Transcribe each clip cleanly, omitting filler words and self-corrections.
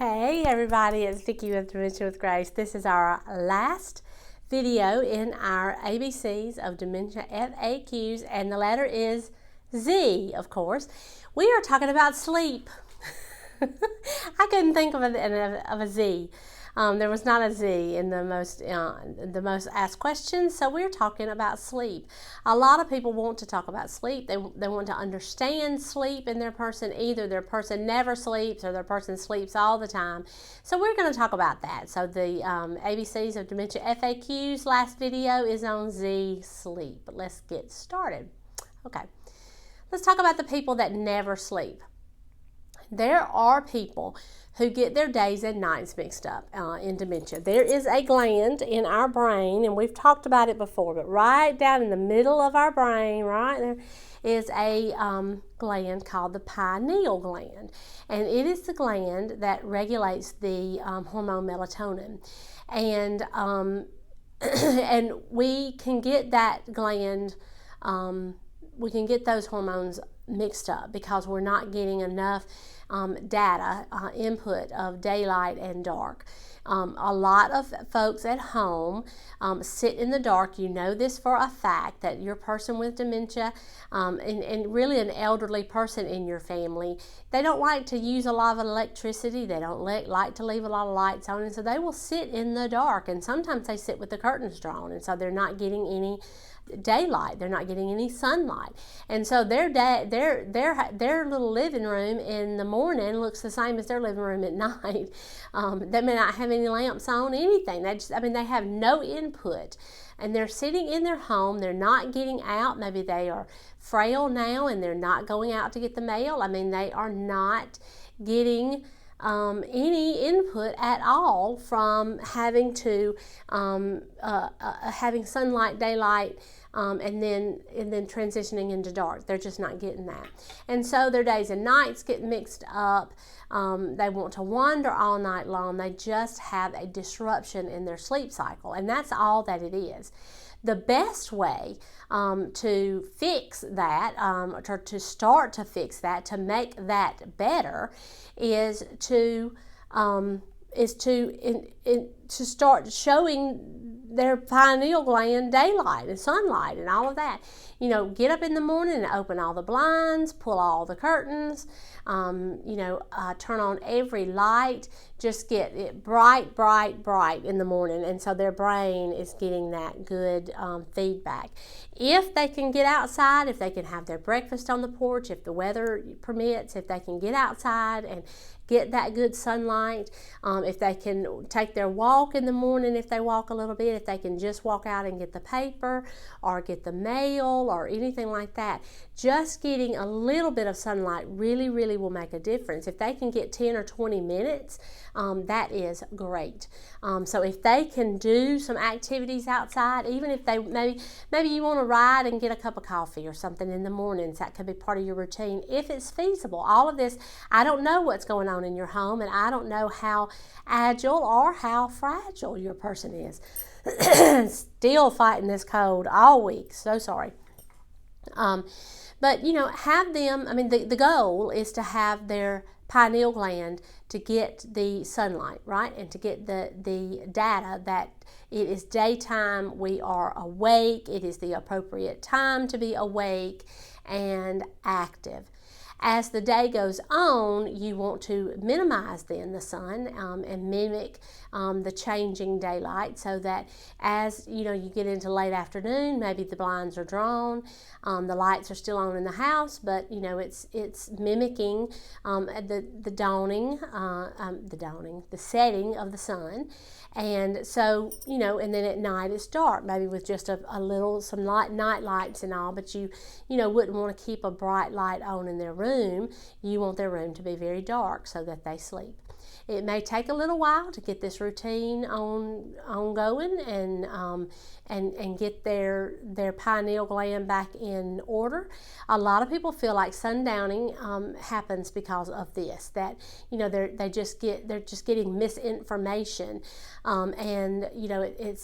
Hey everybody, it's Vicky with Dementia with Grace. This is our last video in our ABCs of Dementia FAQs, and the letter is Z, of course. We are talking about sleep. I couldn't think of a Z. There was not a Z in the most asked questions, so we're talking about sleep. A lot of people want to talk about sleep. They want to understand sleep in their person. Either their person never sleeps or their person sleeps all the time. So we're going to talk about that. So the ABCs of Dementia FAQs last video is on Z, sleep. But let's get started. Okay, let's talk about the people that never sleep. There are people who get their days and nights mixed up in dementia. There is a gland in our brain, and we've talked about it before, but right down in the middle of our brain, right there, is a gland called the pineal gland. And it is the gland that regulates the hormone melatonin. And, and we can get that gland, we can get those hormones mixed up because we're not getting enough data, input of daylight and dark. A lot of folks at home sit in the dark. You know this for a fact, that your person with dementia and really an elderly person in your family, they don't like to use a lot of electricity. They don't like to leave a lot of lights on, and so they will sit in the dark, and sometimes they sit with the curtains drawn, and so they're not getting any daylight, they're not getting any sunlight, and so their little living room in the morning looks the same as their living room at night. They may not have any lamps on, anything. They have no input, and they're sitting in their home. They're not getting out. Maybe they are frail now and they're not going out to get the mail. They are not getting any input at all from having to having sunlight, daylight, and then transitioning into dark. They're just not getting that, and so their days and nights get mixed up. They want to wander all night long. They just have a disruption in their sleep cycle, and that's all that it is. The best way to fix that, or to start to fix that, to make that better, is to start showing their pineal gland daylight and sunlight and all of that. Get up in the morning and open all the blinds, pull all the curtains, turn on every light. Just get it bright in the morning, and so their brain is getting that good feedback. If they can get outside, if they can have their breakfast on the porch, if the weather permits, if they can get outside and get that good sunlight, if they can take their walk in the morning, if they walk a little bit, if they can just walk out and get the paper or get the mail or anything like that, just getting a little bit of sunlight really will make a difference. If they can get 10 or 20 minutes, that is great. So if they can do some activities outside, even if they maybe you want to ride and get a cup of coffee or something in the mornings, that could be part of your routine if it's feasible. All of this, I don't know what's going on in your home, and I don't know how agile or how fragile your person is. Still fighting this cold all week, so sorry. But have them, the goal is to have their pineal gland to get the sunlight, right, and to get the data that it is daytime, we are awake, it is the appropriate time to be awake and active. As the day goes on, you want to minimize then the sun and mimic the changing daylight, so that as you get into late afternoon, maybe the blinds are drawn, the lights are still on in the house, but it's mimicking the setting of the sun. And so, and then at night it's dark, maybe with just some night lights and all, but you wouldn't want to keep a bright light on in their room. You want their room to be very dark so that they sleep. It may take a little while to get this routine ongoing and get their pineal gland back in order. A lot of people feel like sundowning happens because of this, that they're just getting misinformation, and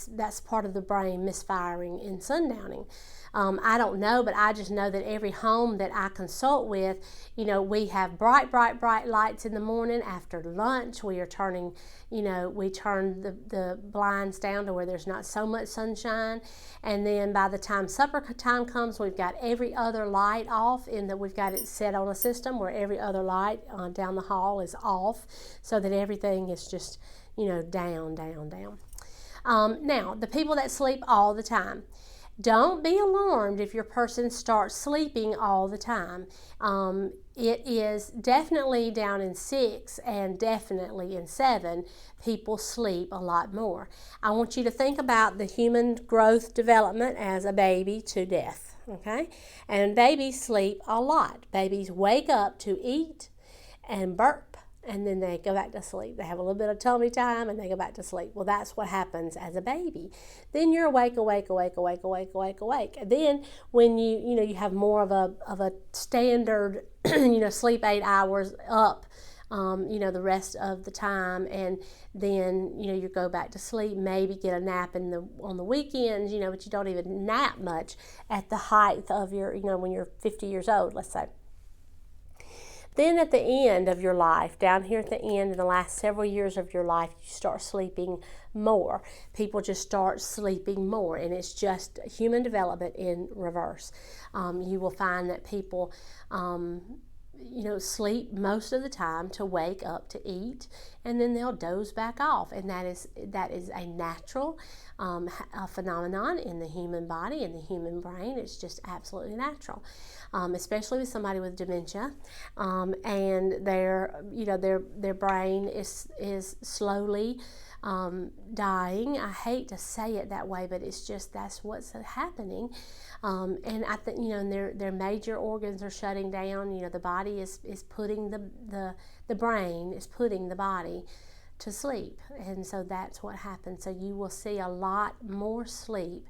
that's part of the brain misfiring in sundowning. I don't know, but I just know that every home that I consult with, we have bright lights in the morning. After lunch, brunch, we are turning, we turn the blinds down to where there's not so much sunshine. And then by the time supper time comes, we've got every other light off, in that we've got it set on a system where every other light down the hall is off, so that everything is just, down, down, down. Now, the people that sleep all the time. Don't be alarmed if your person starts sleeping all the time. It is definitely down in 6 and definitely in 7, people sleep a lot more. I want you to think about the human growth development as a baby to death, okay? And babies sleep a lot. Babies wake up to eat and burp, and then they go back to sleep. They have a little bit of tummy time and they go back to sleep. Well, that's what happens as a baby. Then you're awake. Then when you have more of a standard, sleep 8 hours up, the rest of the time, and then you go back to sleep, maybe get a nap on the weekends, but you don't even nap much at the height of your, when you're 50 years old, let's say. Then at the end of your life, down here at the end, in the last several years of your life, you start sleeping more. People just start sleeping more, and it's just human development in reverse. You will find that people sleep most of the time to wake up to eat, and then they'll doze back off, and that is a natural phenomenon in the human body, in the human brain. It's just absolutely natural, especially with somebody with dementia, and their brain is slowly dying. I hate to say it that way, but it's just, that's what's happening. And I think, and their major organs are shutting down. The body is putting the brain is putting the body to sleep. And so that's what happens. So you will see a lot more sleep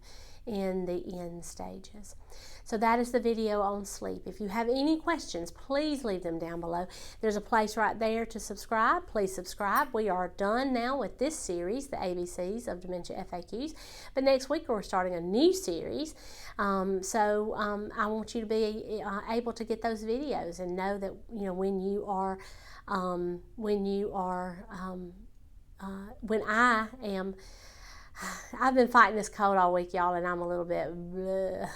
in the end stages. So that is the video on sleep. If you have any questions, please leave them down below. There's a place right there to subscribe. Please subscribe. We are done now with this series, the ABCs of Dementia FAQs. But next week we're starting a new series. So I want you to be able to get those videos and know that when I am. I've been fighting this cold all week, y'all, and I'm a little bit bleh.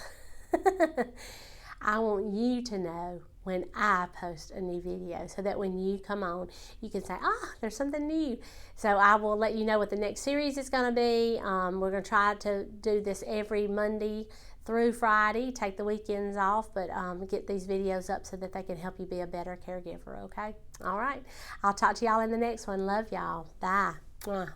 I want you to know when I post a new video, so that when you come on, you can say, there's something new. So I will let you know what the next series is going to be. We're going to try to do this every Monday through Friday, take the weekends off, but get these videos up so that they can help you be a better caregiver, okay? All right. I'll talk to y'all in the next one. Love y'all. Bye. Mwah.